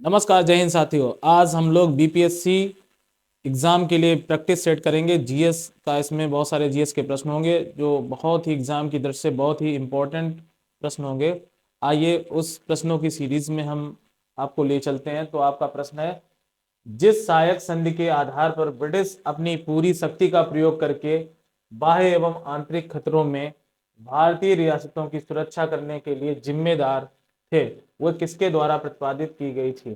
नमस्कार, जय हिंद साथियों। आज हम लोग बीपीएससी एग्जाम के लिए प्रैक्टिस सेट करेंगे। जीएस का इसमें बहुत सारे जीएस के प्रश्न होंगे जो बहुत ही एग्जाम की दृष्टि से बहुत ही इंपॉर्टेंट प्रश्न होंगे। आइए उस प्रश्नों की सीरीज में हम आपको ले चलते हैं। तो आपका प्रश्न है, जिस सहायक संधि के आधार पर ब्रिटिश अपनी पूरी शक्ति का प्रयोग करके बाह्य एवं आंतरिक खतरों में भारतीय रियासतों की सुरक्षा करने के लिए जिम्मेदार थे, वह किसके द्वारा प्रतिपादित की गई थी।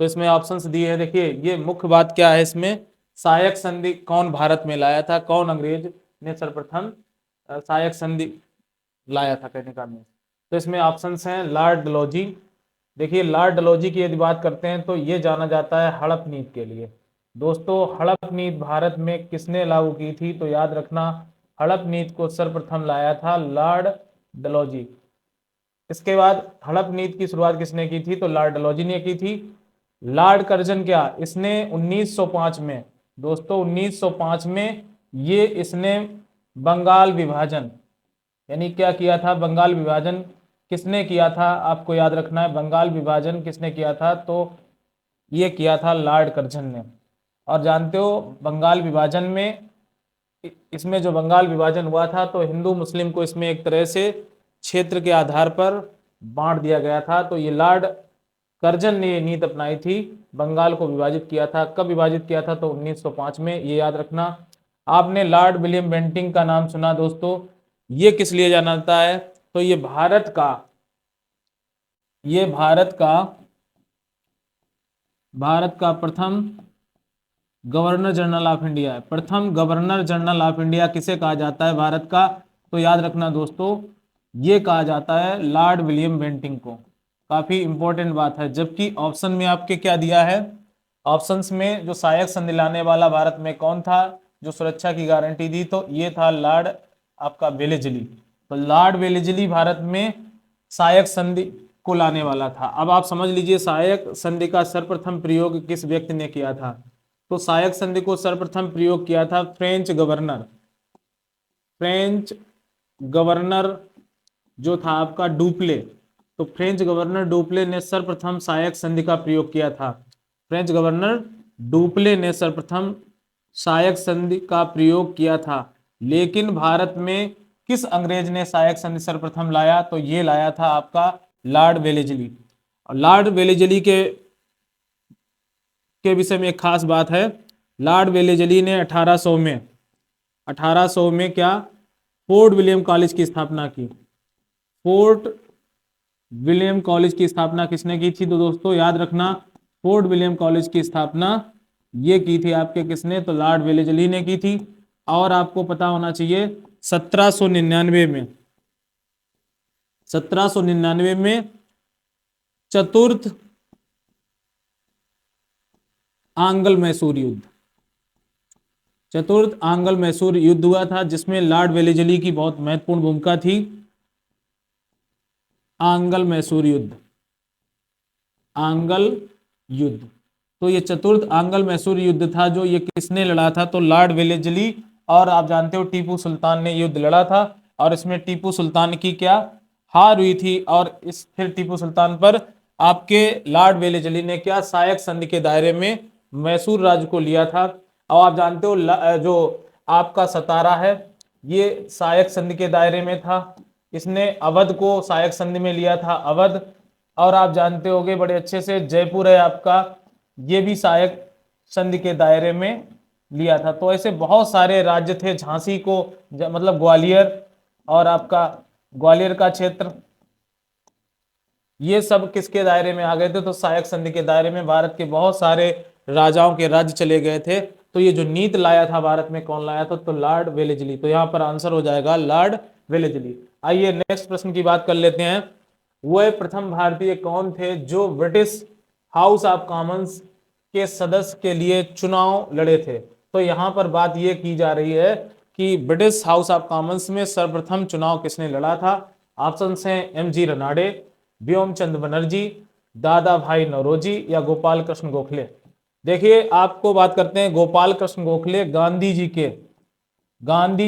तो इसमें ऑप्शंस दिए हैं। देखिए, ये मुख्य बात क्या है इसमें, सहायक संधि कौन भारत में लाया था, कौन अंग्रेज ने सर्वप्रथम सहायक संधि लाया था, कहने का मीन। तो इसमें ऑप्शंस हैं लॉर्ड डलहौजी। देखिए, लॉर्ड डलहौजी की यदि बात करते हैं तो ये जाना जाता है हड़प नीति के लिए। दोस्तों, हड़प नीति भारत में किसने लागू की थी, तो याद रखना, हड़प नीति को सर्वप्रथम लाया था लॉर्ड डलहौजी। इसके बाद हड़प नीति की शुरुआत किसने की थी, तो लॉर्ड डलहौजी ने की थी। लॉर्ड कर्जन क्या, इसने 1905 में, दोस्तों 1905 में ये इसने बंगाल विभाजन, यानी क्या किया था, बंगाल विभाजन किसने किया था, आपको याद रखना है, बंगाल विभाजन किसने किया था, तो ये किया था लॉर्ड कर्जन ने। और जानते हो बंगाल विभाजन में, इसमें जो बंगाल विभाजन हुआ था तो हिंदू मुस्लिम को इसमें एक तरह से क्षेत्र के आधार पर बांट दिया गया था। तो ये लॉर्ड कर्जन ने ये नीति अपनाई थी, बंगाल को विभाजित किया था। कब विभाजित किया था, तो 1905 में, ये याद रखना। आपने लॉर्ड विलियम बेंटिंक का नाम सुना दोस्तों, ये किस लिए जाना जाता है, तो ये भारत का प्रथम गवर्नर जनरल ऑफ इंडिया है। प्रथम गवर्नर जनरल ऑफ इंडिया किसे कहा जाता है भारत का, तो याद रखना दोस्तों, ये कहा जाता है लॉर्ड विलियम बेंटिंक को। काफी इंपॉर्टेंट बात है। जबकि ऑप्शन में आपके क्या दिया है, ऑप्शंस में जो सहायक संधि लाने वाला भारत में कौन था, जो सुरक्षा की गारंटी दी, तो ये था लॉर्ड आपका वेलेजली। तो लॉर्ड वेलेजली भारत में सहायक संधि को लाने वाला था। अब आप समझ लीजिए सहायक संधि का सर्वप्रथम प्रयोग किस व्यक्ति ने किया था। तो सहायक संधि को सर्वप्रथम प्रयोग किया था फ्रेंच गवर्नर जो था आपका डुप्ले। तो फ्रेंच गवर्नर डुप्ले ने सर्वप्रथम सहायक संधि का प्रयोग किया था। फ्रेंच गवर्नर डुप्ले ने सर्वप्रथम सहायक संधि का प्रयोग किया था। लेकिन भारत में किस अंग्रेज ने सहायक संधि सर्वप्रथम लाया, तो ये लाया था आपका लॉर्ड वेलेजली। और लॉर्ड वेलेजली के विषय में एक खास बात है। लॉर्ड वेलेजली ने 1800 में क्या, फोर्ट विलियम कॉलेज की स्थापना की। फोर्ट विलियम कॉलेज की स्थापना किसने की थी, तो दोस्तों याद रखना, फोर्ट विलियम कॉलेज की स्थापना ये की थी आपके किसने, तो लॉर्ड वेलेजली ने की थी। और आपको पता होना चाहिए 1799 में चतुर्थ आंग्ल मैसूर युद्ध, चतुर्थ आंग्ल मैसूर युद्ध हुआ था, जिसमें लॉर्ड वेलेजली की बहुत महत्वपूर्ण भूमिका थी। आंग्ल मैसूर युद्ध, आंग्ल युद्ध, तो ये चतुर्थ आंग्ल मैसूर युद्ध था जो ये किसने लड़ा था, तो लॉर्ड वेलेजली। और आप जानते हो टीपू सुल्तान ने युद्ध लड़ा था, और इसमें टीपू सुल्तान की क्या हार हुई थी। और इस फिर टीपू सुल्तान पर आपके लॉर्ड वेलेजली ने क्या सहायक संधि के दायरे में मैसूर राज्य को लिया था। और आप जानते हो जो आपका सतारा है ये सहायक संधि के दायरे में था। इसने अवध को सहायक संधि में लिया था, अवध। और आप जानते होंगे बड़े अच्छे से जयपुर है आपका, ये भी सहायक संधि के दायरे में लिया था। तो ऐसे बहुत सारे राज्य थे, झांसी को मतलब ग्वालियर, और आपका ग्वालियर का क्षेत्र, ये सब किसके दायरे में आ गए थे, तो सहायक संधि के दायरे में भारत के बहुत सारे राजाओं के राज्य चले गए थे। तो ये जो नीति लाया था भारत में, कौन लाया था, तो लॉर्ड वेलेजली। तो यहाँ पर आंसर हो जाएगा लॉर्ड वेलेजली। आइए नेक्स्ट प्रश्न की बात कर लेते हैं। वह प्रथम भारतीय कौन थे जो ब्रिटिश हाउस ऑफ कॉमन्स के सदस्य के लिए चुनाव लड़े थे। तो यहाँ पर बात यह की जा रही है कि ब्रिटिश हाउस ऑफ कॉमन्स में सर्वप्रथम चुनाव किसने लड़ा था। ऑप्शन हैं एम.जी. रनाडे, व्योमचंद बनर्जी, दादा भाई नौरोजी या गोपाल कृष्ण गोखले। देखिए, आपको बात करते हैं गोपाल कृष्ण गोखले, गांधी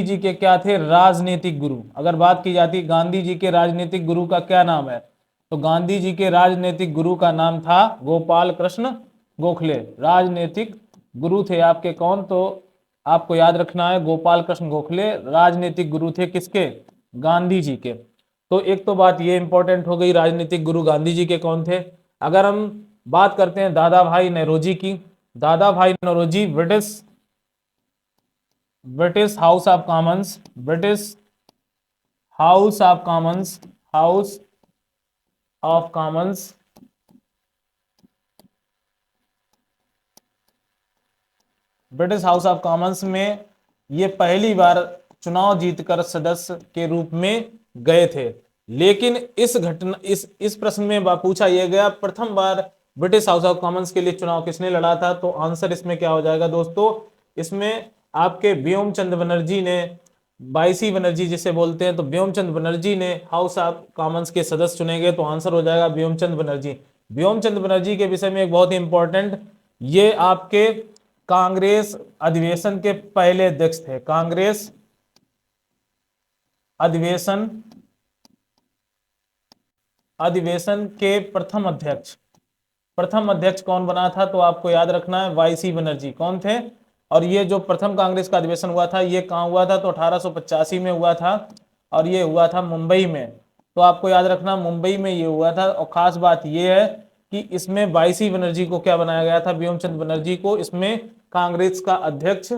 जी के क्या थे, राजनीतिक गुरु। अगर बात की जाती गांधी जी के राजनीतिक गुरु का क्या नाम है, तो गांधी जी के राजनीतिक गुरु का नाम था गोपाल कृष्ण गोखले। राजनीतिक गुरु थे आपके कौन, तो आपको याद रखना है गोपाल कृष्ण गोखले राजनीतिक गुरु थे किसके, गांधी जी के। तो एक तो बात ये इंपॉर्टेंट हो गई, राजनीतिक गुरु गांधी जी के कौन थे। अगर हम बात करते हैं दादा भाई नौरोजी की, Dadabhai Naoroji British House of Commons, British House of Commons, House of Commons British House of Commons में ये पहली बार चुनाव जीतकर सदस्य के रूप में गए थे। लेकिन इस घटना इस प्रश्न में पूछा यह गया प्रथम बार ब्रिटिश हाउस ऑफ कॉमन्स के लिए चुनाव किसने लड़ा था, तो आंसर इसमें क्या हो जाएगा दोस्तों, इसमें आपके व्योम चंद बनर्जी ने, बाईसी बनर्जी जिसे बोलते हैं, तो व्योमचंद बनर्जी ने हाउस ऑफ कॉमन्स के सदस्य चुने गए, तो आंसर हो जाएगा व्योमचंद बनर्जी। व्योमचंद बनर्जी के विषय में एक बहुत ही इंपॉर्टेंट, ये आपके कांग्रेस अधिवेशन के पहले अध्यक्ष थे, कांग्रेस अधिवेशन के प्रथम अध्यक्ष कौन बना था, तो आपको याद रखना है वाईसी बनर्जी। कौन थे, और ये जो प्रथम कांग्रेस का अधिवेशन हुआ था ये कहाँ हुआ था, तो 1885 में हुआ था, और ये हुआ था मुंबई में। तो आपको याद रखना मुंबई में ये हुआ था। और खास बात ये है कि इसमें वाईसी बनर्जी को क्या बनाया गया था, व्योमचंद बनर्जी को इसमें कांग्रेस का अध्यक्ष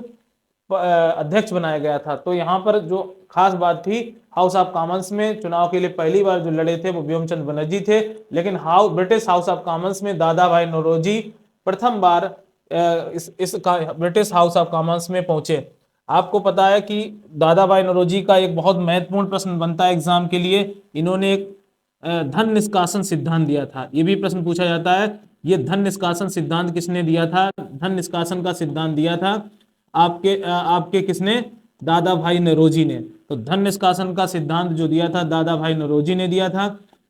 बनाया गया था। तो यहाँ पर जो खास बात थी, हाउस ऑफ कॉमन्स में चुनाव के लिए पहली बार जो लड़े थे वो व्योमचंद बनर्जी थे, लेकिन ब्रिटिश हाउस ऑफ कॉमन्स में दादा भाई नौरोजी प्रथम बार ब्रिटिश हाउस ऑफ कॉमन्स में पहुंचे। आपको पता है कि दादा भाई नौरोजी का एक बहुत महत्वपूर्ण प्रश्न बनता है एग्जाम के लिए, इन्होंने एक धन निष्कासन सिद्धांत दिया था, ये भी प्रश्न पूछा जाता है, ये धन निष्कासन सिद्धांत किसने दिया था, धन निष्कासन का सिद्धांत दिया था आपके किसने, दादा भाई नौरोजी ने। तो धन निष्कासन का सिद्धांत जो दिया था दादा भाई नौरोजी ने दिया था,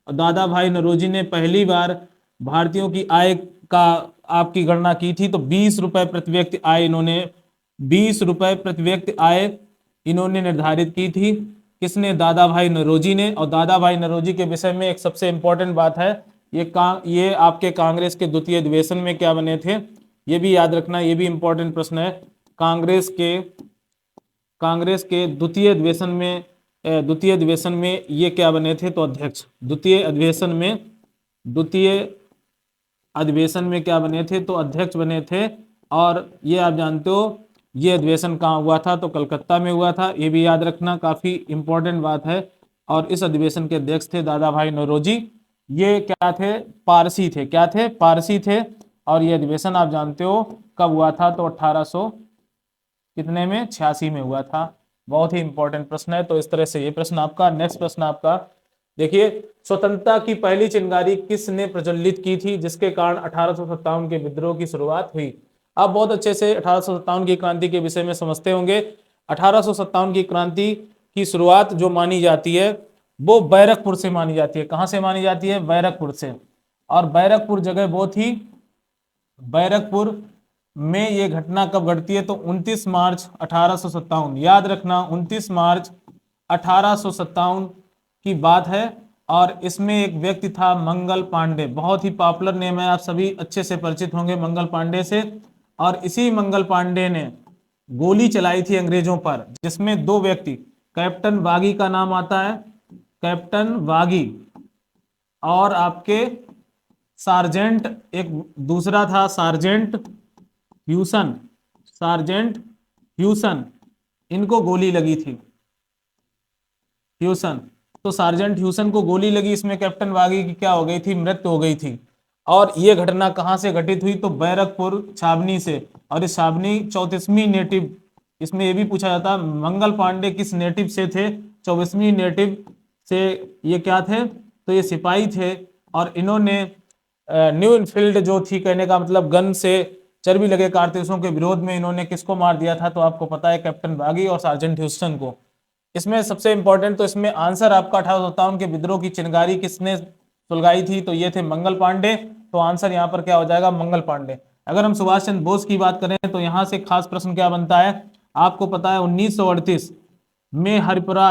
और दादा भाई नौरोजी ने पहली बार भारतीयों की आय का आपकी गणना की थी, तो 20 रुपए प्रति व्यक्ति आय इन्होंने 20 रुपए प्रति व्यक्ति आय इन्होंने निर्धारित की थी, किसने, दादा भाई नौरोजी ने। और दादा भाई नौरोजी के विषय में एक सबसे इंपॉर्टेंट बात है, ये आपके कांग्रेस के द्वितीय अधिवेशन में क्या बने थे, ये भी याद रखना, ये भी इंपॉर्टेंट प्रश्न है। कांग्रेस के द्वितीय अधिवेशन में ये क्या बने थे, तो अध्यक्ष। द्वितीय अधिवेशन में क्या बने थे, तो अध्यक्ष बने थे। और ये आप जानते हो ये अधिवेशन कहाँ हुआ था, तो कलकत्ता में हुआ था, ये भी याद रखना, काफी इंपॉर्टेंट बात है। और इस अधिवेशन के अध्यक्ष थे दादा भाई नौरोजी। ये क्या थे, पारसी थे, क्या थे, पारसी थे। और ये अधिवेशन आप जानते हो कब हुआ था, तो 1886 में हुआ था। बहुत ही इंपॉर्टेंट प्रश्न है। तो इस तरह से ये प्रश्न आपका। नेक्स्ट प्रश्न आपका देखिए, स्वतंत्रता की पहली चिंगारी किसने प्रज्वलित की थी, जिसके कारण 1857 के विद्रोह की शुरुआत हुई। आप बहुत अच्छे से 1857 की क्रांति के विषय में समझते होंगे। 1857 की क्रांति की शुरुआत जो मानी जाती है वो बैरकपुर से मानी जाती है। कहां से मानी जाती है, बैरकपुर से। और बैरकपुर जगह वो थी, बैरकपुर में ये घटना कब घटती है, तो 29 मार्च 1857, याद रखना 29 मार्च 1857 की बात है। और इसमें एक व्यक्ति था मंगल पांडे, बहुत ही पॉपुलर नेम है, आप सभी अच्छे से परिचित होंगे मंगल पांडे से। और इसी मंगल पांडे ने गोली चलाई थी अंग्रेजों पर, जिसमें दो व्यक्ति, कैप्टन बागी का नाम आता है, कैप्टन बागी, और आपके सार्जेंट, एक दूसरा था सार्जेंट ह्यूसन, इनको गोली लगी थी, ह्यूसन। तो सार्जेंट ह्यूसन को गोली लगी, इसमें कैप्टन बागी की क्या हो गई थी, मृत्यु हो गई थी। और ये घटना कहां से घटित हुई, तो बैरकपुर छावनी से। और इस छावनी 34वीं नेटिव, इसमें यह भी पूछा जाता मंगल पांडे किस नेटिव से थे, 24वीं नेटिव से ये क्या थे, तो ये सिपाही थे। और इन्होंने न्यू इनफील्ड जो थी, कहने का मतलब गन से चर्बी लगे कारतूसों के विरोध में इन्होंने किसको मार दिया था, तो आपको पता है कैप्टन बागी और सार्जेंट ह्यूस्टन को। इसमें सबसे इंपॉर्टेंट, तो इसमें आंसर आपका 1857 के विद्रोह की चिंगारी किसने सुलगाई थी, तो ये थे मंगल पांडे। तो आंसर यहाँ पर क्या हो जाएगा, मंगल पांडे। अगर हम सुभाष चंद्र बोस की बात करें तो यहाँ से खास प्रश्न क्या बनता है, आपको पता है 1938 में हरिपुरा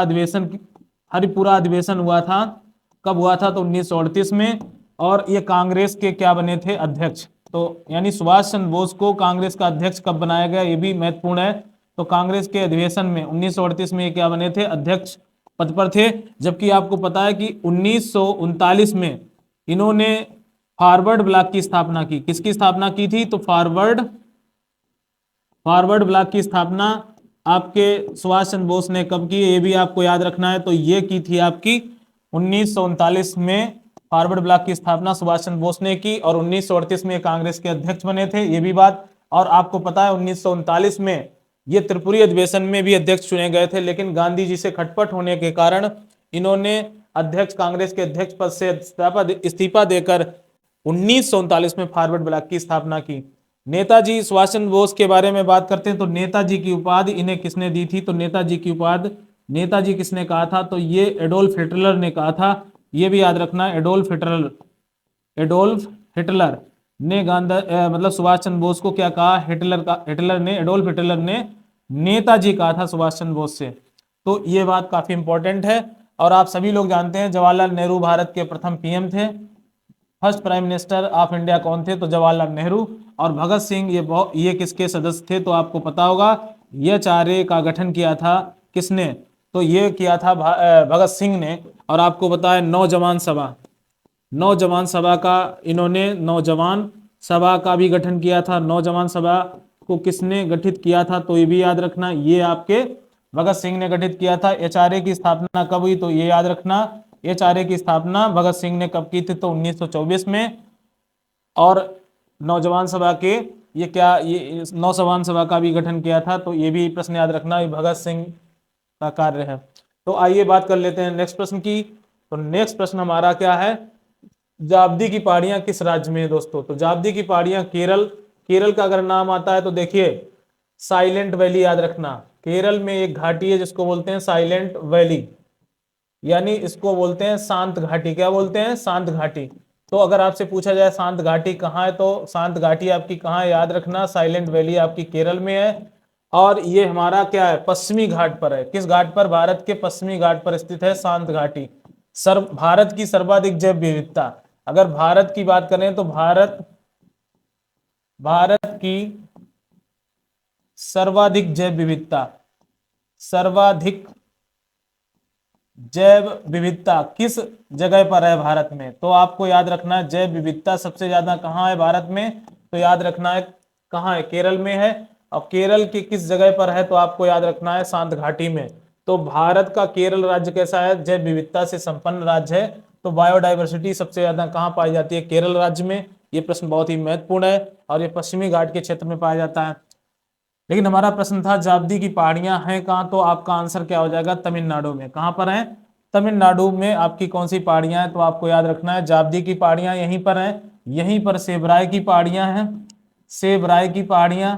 अधिवेशन हुआ था। कब हुआ था? तो 1938 में। और ये कांग्रेस के क्या बने थे? अध्यक्ष। तो यानी सुभाष चंद्र बोस को कांग्रेस का अध्यक्ष कब बनाया गया, ये भी महत्वपूर्ण है। तो कांग्रेस के अधिवेशन में 1938 में ये क्या बने थे? अध्यक्ष पद पर थे। जबकि आपको पता है कि 1939 में इन्होंने फॉरवर्ड ब्लॉक की स्थापना की। किसकी स्थापना की थी? तो फॉरवर्ड ब्लॉक की स्थापना आपके सुभाष चंद्र बोस ने कब की, ये भी आपको याद रखना है। तो ये की थी आपकी 1939 में फॉरवर्ड ब्लॉक की स्थापना सुभाष चंद्र बोस ने की, और 1938 में कांग्रेस के अध्यक्ष बने थे, ये भी बात। और आपको पता है 1939 में ये त्रिपुरी अधिवेशन में भी अध्यक्ष चुने गए थे, लेकिन गांधी जी से खटपट होने के कारण इन्होंने कांग्रेस के अध्यक्ष पद से इस्तीफा देकर 1939 में फॉरवर्ड ब्लॉक की स्थापना की। नेताजी सुभाष चंद्र बोस के बारे में बात करते हैं तो नेताजी की उपाधि इन्हें किसने दी थी? तो नेताजी की उपाधि नेताजी किसने कहा था? तो ये एडोल्फ हिटलर ने कहा था। ये भी याद रखना, एडोल्फ हिटलर ने मतलब सुभाष चंद्र बोस को क्या कहा? एडोल्फ हिटलर ने नेताजी कहा था सुभाष चंद्र बोस से। तो ये बात काफी इंपॉर्टेंट है। और आप सभी लोग जानते हैं जवाहरलाल नेहरू भारत के प्रथम पीएम थे। First prime minister of India कौन थे? तो जवाहरलाल नेहरू। और भगत सिंह ये किसके सदस्य थे? तो आपको पता होगा ये चारे का गठन किया था किसने? तो ये किया था भगत सिंह ने। और आपको पता है नौजवान सभा का इन्होंने नौजवान सभा का भी गठन किया था। नौजवान सभा को किसने गठित किया था? तो ये भी याद रखना, ये आपके भगत सिंह ने गठित किया था। एचआरए की स्थापना कब हुई? तो ये याद रखना, एचआरए की स्थापना भगत सिंह ने कब की थी? तो 1924 में। और नौजवान सभा के ये नौजवान सभा का भी गठन किया था। तो ये भी प्रश्न याद रखना, ये भगत सिंह का कार्य है। तो आइए बात कर लेते हैं नेक्स्ट प्रश्न की। तो नेक्स्ट प्रश्न हमारा क्या है? जाब्दी की पहाड़ियां किस राज्य में है दोस्तों? तो जाब्दी की पहाड़ियां केरल का अगर नाम आता है तो देखिए साइलेंट वैली याद रखना। केरल में एक घाटी है जिसको बोलते हैं साइलेंट वैली, यानी इसको बोलते हैं शांत घाटी। क्या बोलते हैं? शांत घाटी। तो अगर आपसे पूछा जाए शांत घाटी कहाँ है, तो शांत घाटी आपकी कहाँ है? याद रखना साइलेंट वैली आपकी केरल में है। और ये हमारा क्या है? पश्चिमी घाट पर है। किस घाट पर? भारत के पश्चिमी घाट पर स्थित है शांत घाटी। भारत की सर्वाधिक जैव विविधता, अगर भारत की बात करें तो भारत की सर्वाधिक जैव विविधता किस जगह पर है भारत में? तो आपको याद रखना है जैव विविधता सबसे ज्यादा कहाँ है भारत में? तो याद रखना है कहाँ है? केरल में है। और केरल की किस जगह पर है? तो आपको याद रखना है शांत घाटी में। तो भारत का केरल राज्य कैसा है? जैव विविधता से संपन्न राज्य है। तो बायोडाइवर्सिटी सबसे ज्यादा कहाँ पाई जाती है? केरल राज्य में। ये प्रश्न बहुत ही महत्वपूर्ण है और ये पश्चिमी घाट के क्षेत्र में पाया जाता है। लेकिन हमारा प्रश्न था जाब्दी की पहाड़ियां हैं कहाँ? तो आपका आंसर क्या हो जाएगा? तमिलनाडु में। कहाँ पर है? तमिलनाडु में आपकी कौन सी पहाड़ियां हैं? तो आपको याद रखना है जाब्दी की पहाड़ियां यहीं पर हैं। यहीं पर सेबराय की पहाड़ियां हैं। सेबराय की पहाड़ियां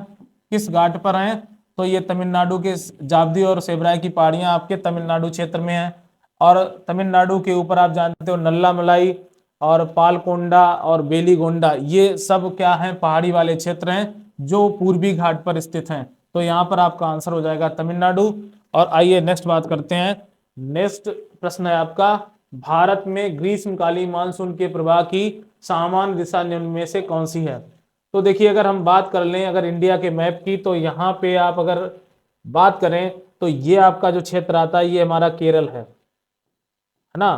किस घाट पर हैं? तो ये तमिलनाडु के जाब्दी और सेबराय की पहाड़ियां आपके तमिलनाडु क्षेत्र में हैं। और तमिलनाडु के ऊपर आप जानते हो नल्लामलाई और पालकोंडा और बेलीगोंडा, ये सब क्या है? पहाड़ी वाले क्षेत्र हैं जो पूर्वी घाट पर स्थित हैं। तो यहाँ पर आपका आंसर हो जाएगा तमिलनाडु। और आइए नेक्स्ट बात करते हैं। नेक्स्ट प्रश्न है आपका, भारत में ग्रीष्मकालीन मानसून के प्रवाह की सामान्य दिशा निम्न में से कौन सी है? तो देखिए अगर हम बात कर लें अगर इंडिया के मैप की, तो यहाँ पे आप अगर बात करें तो ये आपका जो क्षेत्र आता है ये हमारा केरल है ना?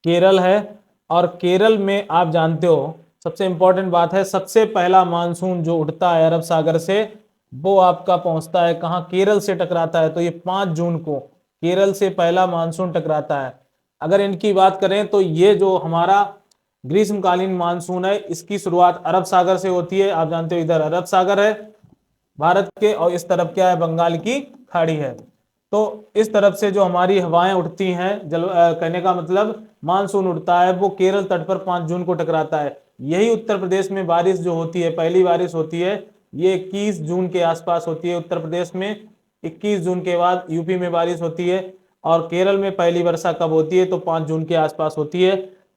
केरल है। और केरल में आप जानते हो सबसे इंपॉर्टेंट बात है, सबसे पहला मानसून जो उठता है अरब सागर से वो आपका पहुंचता है कहाँ? केरल से टकराता है। तो ये 5 जून को केरल से पहला मानसून टकराता है। अगर इनकी बात करें तो ये जो हमारा ग्रीष्मकालीन मानसून है इसकी शुरुआत अरब सागर से होती है। आप जानते हो इधर अरब सागर है भारत के और इस तरफ क्या है? बंगाल की खाड़ी है। तो इस तरफ से जो हमारी हवाएं उठती हैं कहने का मतलब मानसून उठता है वो केरल तट पर 5 जून को टकराता है। यही उत्तर प्रदेश में बारिश जो होती है, पहली बारिश होती है ये 21 जून के आसपास होती है उत्तर प्रदेश में। 21 जून के बाद यूपी में बारिश होती है। और केरल में पहली वर्षा कब होती है? तो 5 जून के आसपास होती है।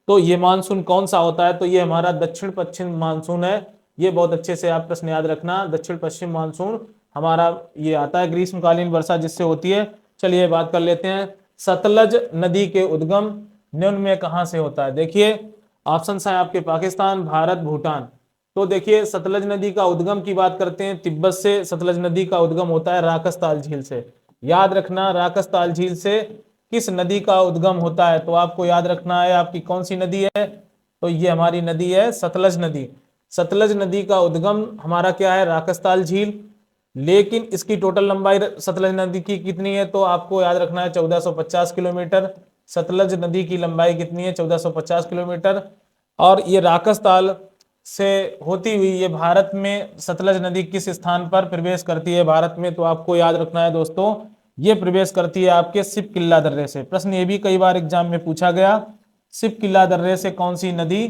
तो ये मानसून कौन सा होता है? तो ये हमारा दक्षिण पश्चिम मानसून है। ये बहुत अच्छे से आप प्रश्न याद रखना, दक्षिण पश्चिम मानसून हमारा ये आता है, ग्रीष्मकालीन वर्षा जिससे होती है। चलिए बात कर लेते हैं सतलज नदी के उद्गम निम्न में कहां से होता है? देखिए ऑप्शन है आपके पाकिस्तान, भारत, भूटान। तो देखिए सतलज नदी का उद्गम की बात करते हैं, तिब्बत से सतलज नदी का उद्गम होता है राकसताल झील से। याद रखना, राकसताल झील से किस नदी का उद्गम होता है? तो आपको याद रखना है आपकी कौन सी नदी है, तो ये हमारी नदी है सतलज नदी। सतलज नदी का उद्गम हमारा क्या है? राकसताल झील। लेकिन इसकी टोटल लंबाई सतलज नदी की कितनी है? तो आपको याद रखना है 1450 किलोमीटर। सतलज नदी की लंबाई कितनी है? 1450 किलोमीटर। और ये राकसताल से होती हुई ये भारत में सतलज नदी किस स्थान पर प्रवेश करती है भारत में? तो आपको याद रखना है दोस्तों, ये प्रवेश करती है आपके सिप किल्ला दर्रे से। प्रश्न ये भी कई बार एग्जाम में पूछा गया, सिप किल्ला दर्रे से कौन सी नदी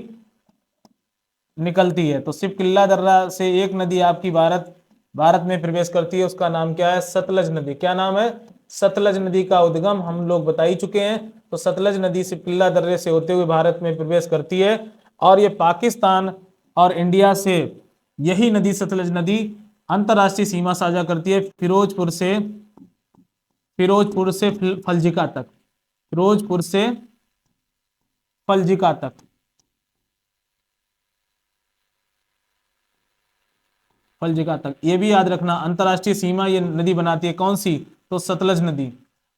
निकलती है? तो सिप किल्ला दर्रा से एक नदी आपकी भारत में प्रवेश करती है, उसका नाम क्या है? सतलज नदी। क्या नाम है? सतलज नदी का उद्गम हम लोग बता ही चुके हैं। तो सतलज नदी सिप किल्ला दर्रे से होते हुए भारत में प्रवेश करती है, और ये पाकिस्तान और इंडिया से यही नदी सतलज नदी अंतरराष्ट्रीय सीमा साझा करती है, फिरोजपुर से फल्जिका तक। फिरोजपुर से फल्जिका तक। फल्जिका तक, ये भी याद रखना, अंतरराष्ट्रीय सीमा ये नदी बनाती है। कौन सी? तो सतलज नदी।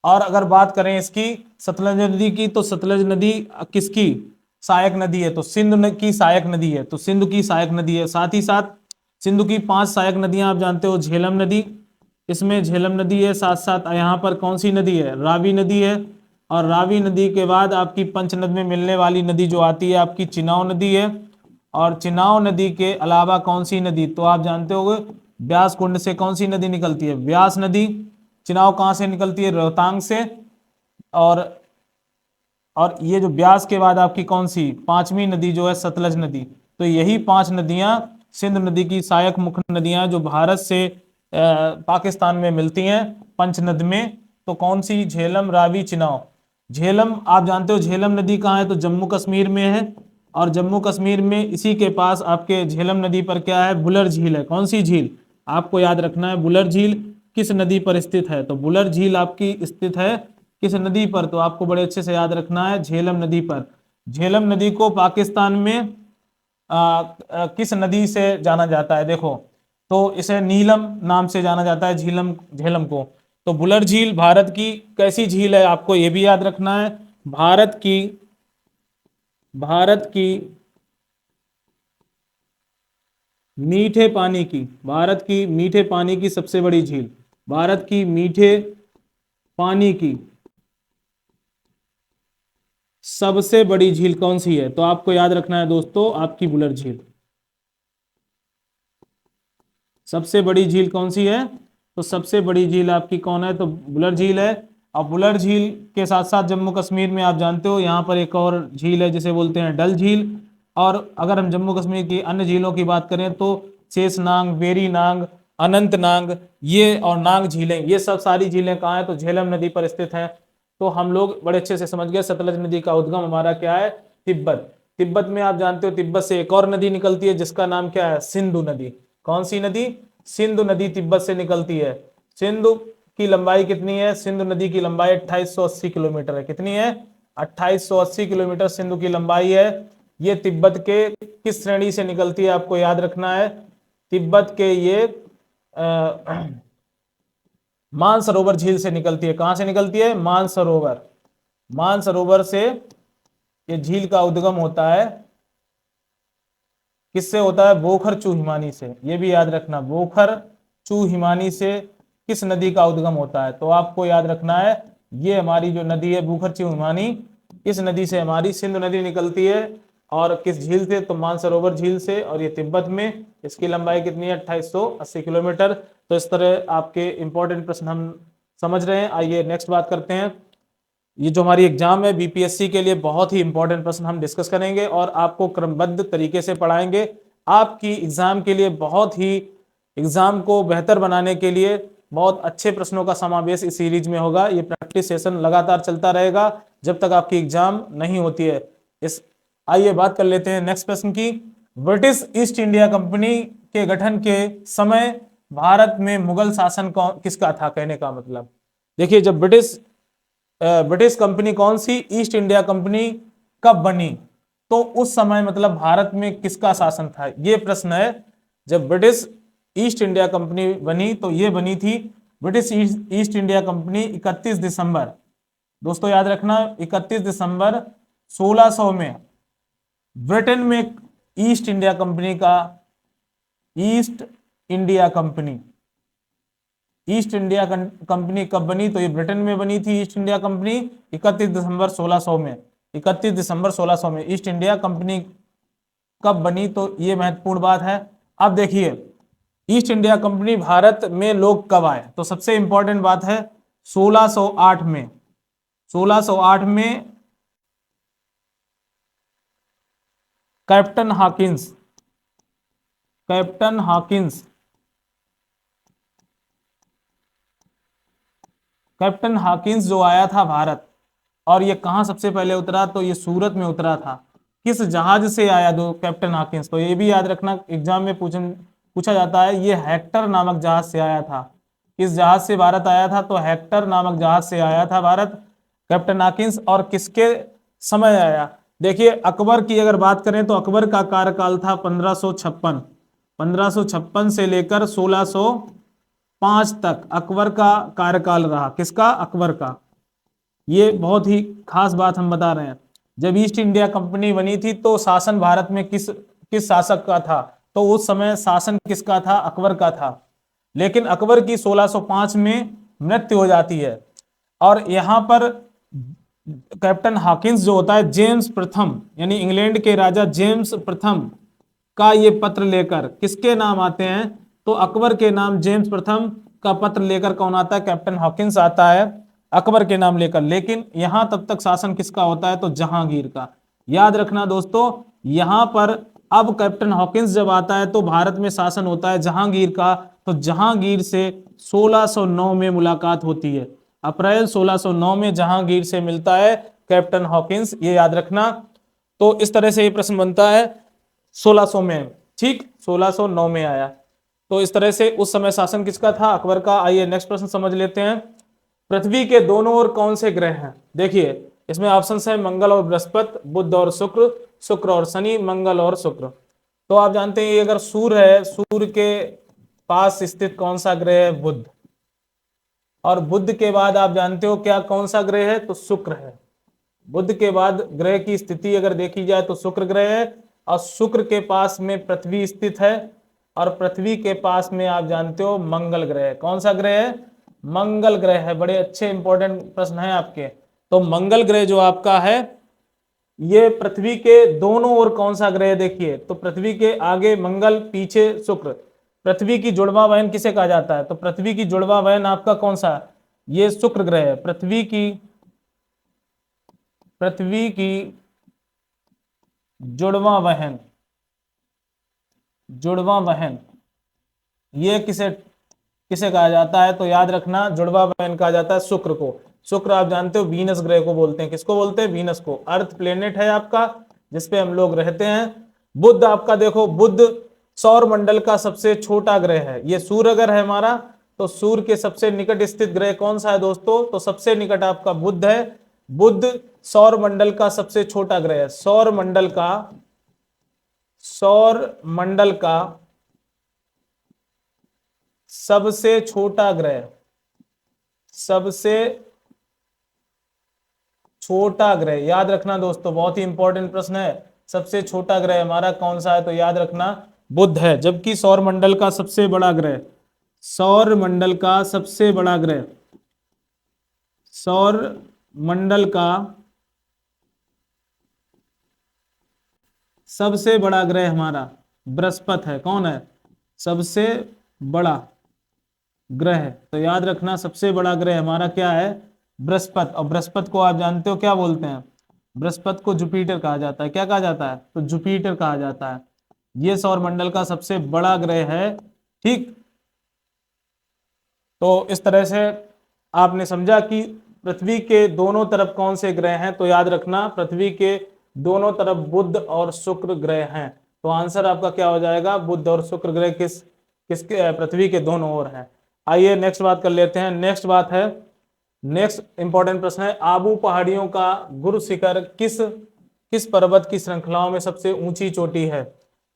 और अगर बात करें इसकी सतलज नदी की, तो सतलज नदी किसकी सहायक नदी है? तो सिंधु की सहायक नदी है। तो सिंधु की सहायक नदी है। साथ ही साथ सिंधु की 5 सहायक नदियां आप जानते हो। झेलम नदी, इसमें झेलम नदी है। साथ साथ यहाँ पर कौन सी नदी है? रावी नदी है। और रावी नदी के बाद आपकी पंचनद में मिलने वाली नदी जो आती है आपकी चिनाव नदी है। और चिनाव नदी के अलावा कौन सी नदी? तो आप जानते होंगे ब्यास कुंड से कौन सी नदी निकलती है? व्यास नदी। चिनाव कहां से निकलती है? रोहतांग से। और और ये जो ब्यास के बाद आपकी कौन सी 5वीं नदी जो है? सतलज नदी। तो यही 5 नदियां सिंधु नदी की सहायक मुख्य नदियां जो भारत से पाकिस्तान में मिलती हैं पंचनद में। तो कौन सी? झेलम, रावी, चिनाव। झेलम आप जानते हो झेलम नदी कहाँ है? तो जम्मू कश्मीर में है। और जम्मू कश्मीर में इसी के पास आपके झेलम नदी पर क्या है? बुलर झील है। कौन सी झील? आपको याद रखना है, बुलर झील किस नदी पर स्थित है? तो बुलर झील आपकी स्थित है किस नदी पर? तो आपको बड़े अच्छे से याद रखना है, झेलम नदी पर। झेलम नदी को पाकिस्तान में किस नदी से जाना जाता है? देखो, तो इसे नीलम नाम से जाना जाता है, झीलम झेलम को। तो बुलर झील भारत की कैसी झील है? आपको यह भी याद रखना है, भारत की मीठे पानी की, भारत की मीठे पानी की सबसे बड़ी झील। भारत की मीठे पानी की सबसे बड़ी झील कौन सी है? तो आपको याद रखना है दोस्तों, आपकी बुलर झील। सबसे बड़ी झील कौन सी है? तो सबसे बड़ी झील आपकी कौन है? तो बुलर झील है। और बुलर झील के साथ साथ जम्मू कश्मीर में आप जानते हो यहाँ पर एक और झील है जिसे बोलते हैं डल झील। और अगर हम जम्मू कश्मीर की अन्य झीलों की बात करें तो शेषनाग, वेरीनाग, अनंतनाग, ये और नाग झीलें, ये सब सारी झीलें कहाँ है? तो झेलम नदी पर स्थित हैं। तो हम लोग बड़े अच्छे से समझ गए सतलज नदी का उद्गम हमारा क्या है? तिब्बत। तिब्बत में आप जानते हो तिब्बत से एक और नदी निकलती है जिसका नाम क्या है? सिंधु नदी। कौन सी नदी? सिंधु नदी तिब्बत से निकलती है। सिंधु की लंबाई कितनी है? सिंधु नदी की लंबाई 2880 किलोमीटर है। कितनी है? 2880 किलोमीटर सिंधु की लंबाई है। ये तिब्बत के किस श्रेणी से निकलती है? आपको याद रखना है, तिब्बत के ये मानसरोवर झील से निकलती है। कहां से निकलती है? मानसरोवर। मानसरोवर से ये झील का उद्गम होता है। किससे होता है? बोखर चू हिमानी से। ये भी याद रखना, बोखर चू हिमानी से किस नदी का उद्गम होता है? तो आपको याद रखना है, ये हमारी जो नदी है बोखर चू हिमानी, इस नदी से हमारी सिंधु नदी निकलती है। और किस झील से? तो मानसरोवर झील से। और ये तिब्बत में, इसकी लंबाई कितनी है? 2880 किलोमीटर। तो इस तरह आपके इंपॉर्टेंट प्रश्न हम समझ रहे हैं। आइए नेक्स्ट बात करते हैं। ये जो हमारी एग्जाम है बीपीएससी के लिए बहुत ही इंपॉर्टेंट प्रश्न हम डिस्कस करेंगे और आपको क्रमबद्ध तरीके से पढ़ाएंगे। आपकी एग्जाम के लिए बहुत ही, एग्जाम को बेहतर बनाने के लिए बहुत अच्छे प्रश्नों का समावेश इस सीरीज में होगा। ये प्रैक्टिस सेशन लगातार चलता रहेगा जब तक आपकी एग्जाम नहीं होती है। आइए बात कर लेते हैं नेक्स्ट प्रश्न की। ब्रिटिश ईस्ट इंडिया कंपनी के गठन के समय भारत में मुगल शासन किसका था? कहने का मतलब, देखिए जब ब्रिटिश ब्रिटिश कंपनी कौन सी, ईस्ट इंडिया कंपनी कब बनी? तो उस समय मतलब भारत में किसका शासन था, ये प्रश्न है। जब ब्रिटिश ईस्ट इंडिया कंपनी बनी तो ये बनी थी ब्रिटिश ईस्ट इंडिया कंपनी 31 दिसंबर, दोस्तों याद रखना 31 दिसंबर 1600 में ब्रिटेन में ईस्ट इंडिया कंपनी का, east India company, east India company कब बनी? तो ये ब्रिटेन में बनी थी ईस्ट इंडिया कंपनी 31 दिसंबर 1600 में। 31 दिसंबर 1600 में ईस्ट इंडिया कंपनी कब बनी? तो ये महत्वपूर्ण बात है। अब देखिए ईस्ट इंडिया कंपनी भारत में लोग कब आए? तो सबसे इंपॉर्टेंट बात है 1608 में, 1608 में captain Hawkins, captain Hawkins, captain Hawkins जो आया था भारत, और ये कहां सबसे पहले उतरा? तो ये सूरत में उतरा था। किस जहाज से आया दो कैप्टन हॉकिंस? तो ये भी याद रखना, एग्जाम में पूछा जाता है। ये हेक्टर नामक जहाज से आया था। किस जहाज से भारत आया था? तो हेक्टर नामक जहाज से आया था भारत कैप्टन हॉकिंस। और किसके समय आया? देखिए अकबर की अगर बात करें तो अकबर का कार्यकाल था 1556, 1556 से लेकर 1605 तक अकबर का कार्यकाल रहा। किसका? अकबर का। ये बहुत ही खास बात हम बता रहे हैं। जब ईस्ट इंडिया कंपनी बनी थी तो शासन भारत में किस किस शासक का था? तो उस समय शासन किसका था? अकबर का था। लेकिन अकबर की 1605 में मृत्यु हो जाती है, और यहां पर कैप्टन हॉकिंस जो होता है, जेम्स प्रथम यानी इंग्लैंड के राजा जेम्स प्रथम का ये पत्र लेकर किसके नाम आते हैं? तो अकबर के नाम जेम्स प्रथम का पत्र लेकर कौन आता है? कैप्टन हॉकिंस आता है अकबर के नाम लेकर। लेकिन यहां तब तक शासन किसका होता है? तो जहांगीर का। याद रखना दोस्तों, यहां पर अब कैप्टन हॉकिंस जब आता है तो भारत में शासन होता है जहांगीर का। तो जहांगीर से 1609 में मुलाकात होती है, अप्रैल 1609 में जहांगीर से मिलता है कैप्टन हॉकिंस, ये याद रखना। तो इस तरह से ये प्रश्न बनता है 1600 में, ठीक 1609 में आया। तो इस तरह से उस समय शासन किसका था? अकबर का। आइए नेक्स्ट प्रश्न समझ लेते हैं। पृथ्वी के दोनों ओर कौन से ग्रह हैं? देखिए इसमें ऑप्शन है मंगल और बृहस्पति, बुध और शुक्र, शुक्र और शनि, मंगल और शुक्र। तो आप जानते हैं अगर सूर्य है, सूर्य के पास स्थित कौन सा ग्रह है? बुध। और बुध के बाद आप जानते हो क्या कौन सा ग्रह है? तो शुक्र है। बुध के बाद ग्रह की स्थिति अगर देखी जाए तो शुक्र ग्रह है, और शुक्र के पास में पृथ्वी स्थित है, और पृथ्वी के पास में आप जानते हो मंगल ग्रह है। कौन सा ग्रह है? मंगल ग्रह है। बड़े अच्छे इंपॉर्टेंट प्रश्न हैं आपके। तो मंगल ग्रह जो आपका है, ये पृथ्वी के दोनों ओर कौन सा ग्रह? देखिए तो पृथ्वी के आगे मंगल, पीछे शुक्र। पृथ्वी की जुड़वा बहन किसे कहा जाता है? तो पृथ्वी की जुड़वा बहन आपका कौन सा? ये शुक्र ग्रह है। पृथ्वी की जुड़वा बहन, जुड़वा बहन ये किसे किसे कहा जाता है? तो याद रखना जुड़वा बहन कहा जाता है शुक्र को। शुक्र आप जानते हो वीनस ग्रह को बोलते हैं। किसको बोलते हैं? वीनस को। अर्थ प्लेनेट है आपका जिसपे हम लोग रहते हैं। बुध आपका देखो, बुध सौर मंडल का सबसे छोटा ग्रह है। ये सूर्य ग्रह है हमारा, तो सूर्य के सबसे निकट स्थित ग्रह कौन सा है दोस्तों? तो सबसे निकट आपका बुध है। बुध सौर मंडल का सबसे छोटा ग्रह है। सौर मंडल का सबसे छोटा ग्रह, सबसे छोटा ग्रह याद रखना दोस्तों, बहुत ही इंपॉर्टेंट प्रश्न है। सबसे छोटा ग्रह हमारा कौन सा है? तो याद रखना बुध है। जबकि सौर मंडल का सबसे बड़ा ग्रह, सौर मंडल का सबसे बड़ा ग्रह, सौर मंडल का सबसे बड़ा ग्रह हमारा बृहस्पति है। कौन है? सबसे बड़ा ग्रह। तो याद रखना सबसे बड़ा ग्रह हमारा क्या है? बृहस्पति। और बृहस्पति को आप जानते हो क्या बोलते हैं? बृहस्पति को जुपिटर कहा जाता है। क्या कहा जाता है? तो जुपिटर कहा जाता है। ये सौर मंडल का सबसे बड़ा ग्रह है, ठीक। तो इस तरह से आपने समझा कि पृथ्वी के दोनों तरफ कौन से ग्रह हैं। तो याद रखना पृथ्वी के दोनों तरफ बुध और शुक्र ग्रह हैं। तो आंसर आपका क्या हो जाएगा? बुध और शुक्र ग्रह किसके पृथ्वी के दोनों ओर हैं। आइए नेक्स्ट बात कर लेते हैं। नेक्स्ट बात है नेक्स्ट इंपॉर्टेंट प्रश्न है, आबू पहाड़ियों का गुरु शिखर किस किस पर्वत की श्रृंखलाओं में सबसे ऊंची चोटी है?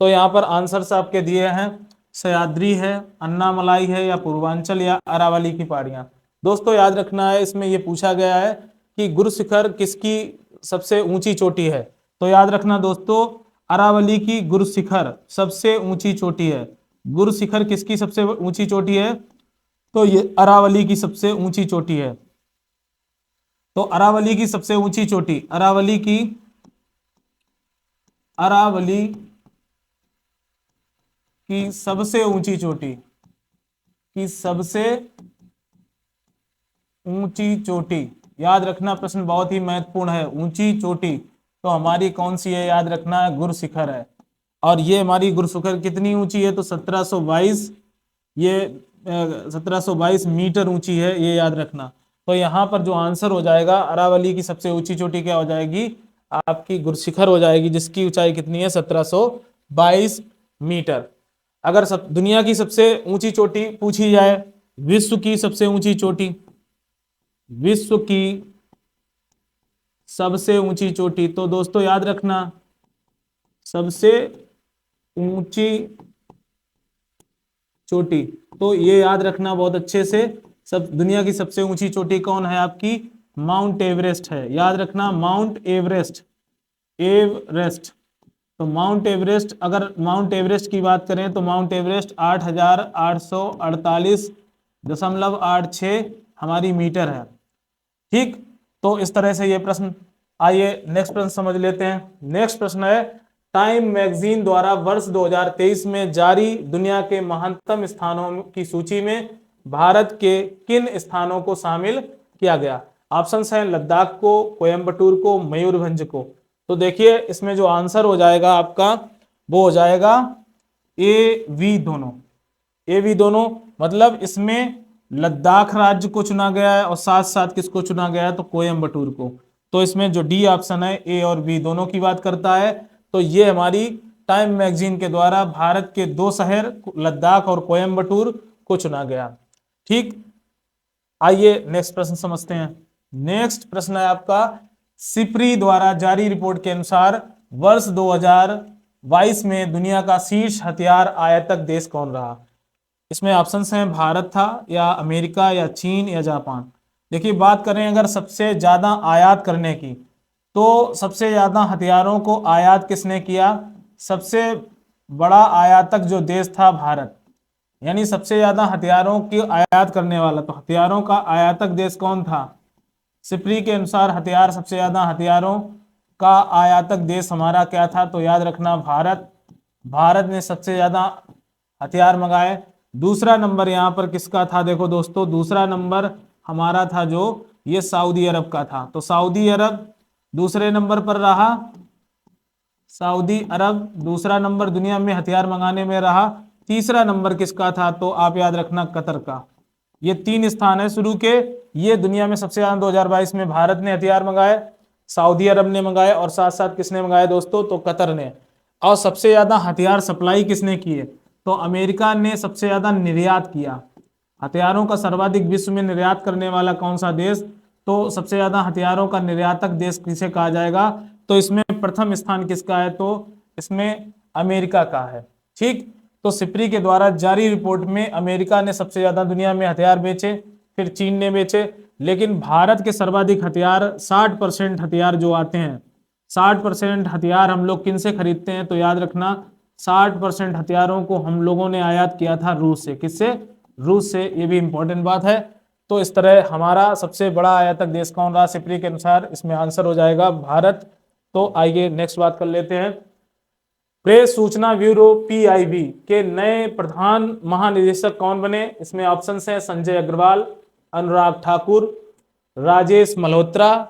तो यहाँ पर आंसर्स आपके दिए हैं, सह्याद्री है, अन्नामलाई है, या पूर्वांचल, या अरावली की पहाड़ियां। दोस्तों याद रखना है, इसमें यह पूछा गया है कि गुरु शिखर किसकी सबसे ऊंची चोटी है। तो याद रखना दोस्तों, अरावली की गुरु शिखर सबसे ऊंची चोटी है। गुरु शिखर किसकी सबसे ऊंची चोटी है? तो ये अरावली की सबसे ऊंची चोटी है। तो अरावली की सबसे ऊंची चोटी, अरावली की सबसे ऊंची चोटी, की सबसे ऊंची चोटी, याद रखना प्रश्न बहुत ही महत्वपूर्ण है। ऊंची चोटी तो हमारी कौन सी है? याद रखना है, गुरु शिखर है। और ये हमारी गुरु शिखर कितनी ऊंची है? तो 1722, ये 1722 मीटर ऊंची है, ये याद रखना। तो यहाँ पर जो आंसर हो जाएगा, अरावली की सबसे ऊंची चोटी क्या हो जाएगी? आपकी गुरु शिखर हो जाएगी, जिसकी ऊंचाई कितनी है? 1722 मीटर। अगर दुनिया की सबसे ऊंची चोटी पूछी जाए, विश्व की सबसे ऊंची चोटी, विश्व की सबसे ऊंची चोटी, तो दोस्तों याद रखना, सबसे ऊंची चोटी, तो ये याद रखना बहुत अच्छे से। सब दुनिया की सबसे ऊंची चोटी कौन है? आपकी माउंट एवरेस्ट है। याद रखना, माउंट एवरेस्ट, एवरेस्ट। तो माउंट एवरेस्ट, अगर माउंट एवरेस्ट की बात करें तो माउंट एवरेस्ट 8,848.86 हमारी मीटर है। ठीक, तो इस तरह से ये प्रश्न। आइए नेक्स्ट प्रश्न समझ लेते हैं। नेक्स्ट प्रश्न है, टाइम मैगजीन द्वारा वर्ष 2023 में जारी दुनिया के महानतम स्थानों की सूची में भारत के किन स्थानों को शामिल किया गया? ऑप्शंस हैं, लद्दाख को, कोयम्बटूर को, मयूरभंज को। तो देखिए इसमें जो आंसर हो जाएगा आपका, वो हो जाएगा ए वी दोनों। ए वी दोनों मतलब इसमें लद्दाख राज्य को चुना गया है और साथ साथ किसको चुना गया है? तो कोयम्बटूर को। तो इसमें जो डी ऑप्शन है, ए और बी दोनों की बात करता है। तो ये हमारी टाइम मैगजीन के द्वारा भारत के दो शहर लद्दाख और कोयम्बटूर को चुना गया। ठीक, आइए नेक्स्ट प्रश्न समझते हैं। नेक्स्ट प्रश्न है आपका, सिप्री द्वारा जारी रिपोर्ट के अनुसार वर्ष 2022 में दुनिया का शीर्ष हथियार आयातक देश कौन रहा? इसमें ऑप्शंस हैं, भारत था, या अमेरिका, या चीन, या जापान। देखिए बात करें अगर सबसे ज्यादा आयात करने की, तो सबसे ज्यादा हथियारों को आयात किसने किया? सबसे बड़ा आयातक जो देश था भारत, यानी सबसे ज्यादा हथियारों की आयात करने वाला। तो हथियारों का आयातक देश कौन था? सिप्री के अनुसार हथियार, सबसे ज्यादा हथियारों का आयातक देश हमारा क्या था? तो याद रखना, भारत। भारत ने सबसे ज्यादा हथियार मंगाए। दूसरा नंबर यहाँ पर किसका था? देखो दोस्तों, दूसरा नंबर हमारा था जो ये सऊदी अरब का था। तो सऊदी अरब दूसरे नंबर पर रहा, सऊदी अरब दूसरा नंबर दुनिया में हथियार मंगाने में रहा। तीसरा नंबर किसका था? तो आप याद रखना, कतर का। ये 3 स्थान है शुरू के। ये दुनिया में सबसे ज्यादा 2022 में भारत ने हथियार मंगाए, सऊदी अरब ने मंगाए, और साथ साथ किसने मंगाए दोस्तों? तो कतर ने। और सबसे ज्यादा हथियार सप्लाई किसने किए? तो अमेरिका ने सबसे ज्यादा निर्यात किया। हथियारों का सर्वाधिक विश्व में निर्यात करने वाला कौन सा देश? तो सबसे ज्यादा हथियारों का निर्यातक देश किसे कहा जाएगा? तो इसमें प्रथम स्थान किसका है? तो इसमें अमेरिका का है। ठीक, तो सिप्री के द्वारा जारी रिपोर्ट में अमेरिका ने सबसे ज्यादा दुनिया में हथियार बेचे, फिर चीन ने बेचे, लेकिन भारत के सर्वाधिक हथियार 60% हथियार जो आते हैं, 60% हथियार हम लोग किन से खरीदते हैं? तो याद रखना, 60% हथियारों को हम लोगों ने आयात किया था रूस से। किससे? रूस से। ये भी इंपॉर्टेंट बात है। तो इस तरह हमारा सबसे बड़ा आयातक देश कौन रहा सिप्री के अनुसार? इसमें आंसर हो जाएगा भारत। तो आइए नेक्स्ट बात कर लेते हैं। प्रेस सूचना ब्यूरो पीआईबी के नए प्रधान महानिदेशक कौन बने? इसमें ऑप्शंस हैं, संजय अग्रवाल, अनुराग ठाकुर, राजेश मल्होत्रा,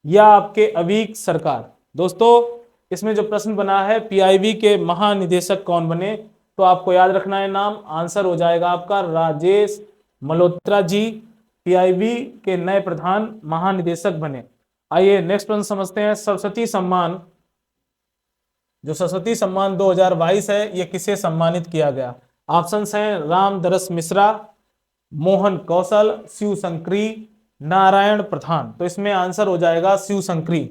या आपके अवीक सरकार। दोस्तों इसमें जो प्रश्न बना है, पीआईबी के महानिदेशक कौन बने, तो आपको याद रखना है नाम। आंसर हो जाएगा आपका राजेश मल्होत्रा जी पीआईबी के नए प्रधान महानिदेशक बने। आइए नेक्स्ट प्रश्न समझते हैं। सरस्वती सम्मान, जो सरस्वती सम्मान 2022 है, ये किसे सम्मानित किया गया? ऑप्शंस हैं, रामदरस मिश्रा, मोहन कौशल, शिव शंकरी, नारायण प्रधान। तो इसमें आंसर हो जाएगा शिवशंकरी।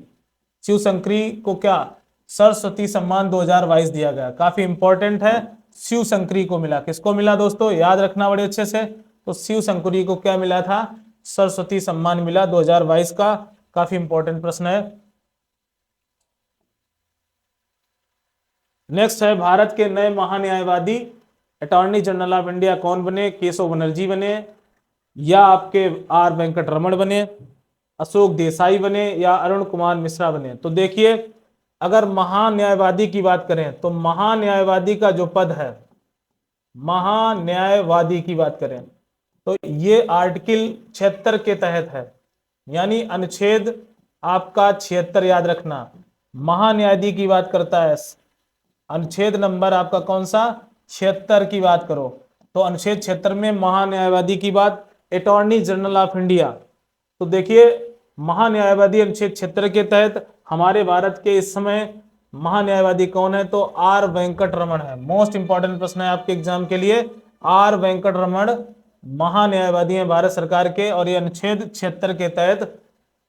शिवशंकरी को क्या सरस्वती सम्मान 2022 दिया गया, काफी इंपॉर्टेंट है। शिवशंकरी को मिला, किसको मिला दोस्तों, याद रखना बड़े अच्छे से। तो शिवशंकरी को क्या मिला था, सरस्वती सम्मान मिला 2022 का। काफी इंपॉर्टेंट प्रश्न है। नेक्स्ट है, भारत के नए महान्यायवादी अटॉर्नी जनरल ऑफ इंडिया कौन बने, केशव बनर्जी बने, या आपके आर वेंकटरमण बने, अशोक देसाई बने, या अरुण कुमार मिश्रा बने। तो देखिए, अगर महान्यायवादी की बात करें तो महान्यायवादी का जो पद है, महान्यायवादी की बात करें तो ये आर्टिकल 76 के तहत है, यानी अनुच्छेद आपका 76 याद रखना। महान्यायाधीश की बात करता है, अनुच्छेद नंबर आपका कौन सा, 76 की बात करो। तो अनुच्छेद 76 में महान्यायवादी की बात, अटॉर्नी जनरल ऑफ इंडिया। तो देखिए, महान्यायवादी अनुच्छेद 76 के तहत हमारे भारत के इस समय महान्यायवादी कौन है, तो आर वेंकट रमन है। मोस्ट इंपॉर्टेंट प्रश्न है आपके एग्जाम के लिए, आर वेंकट रमन महान्यायवादी हैं भारत सरकार के, और ये अनुच्छेद 76 के तहत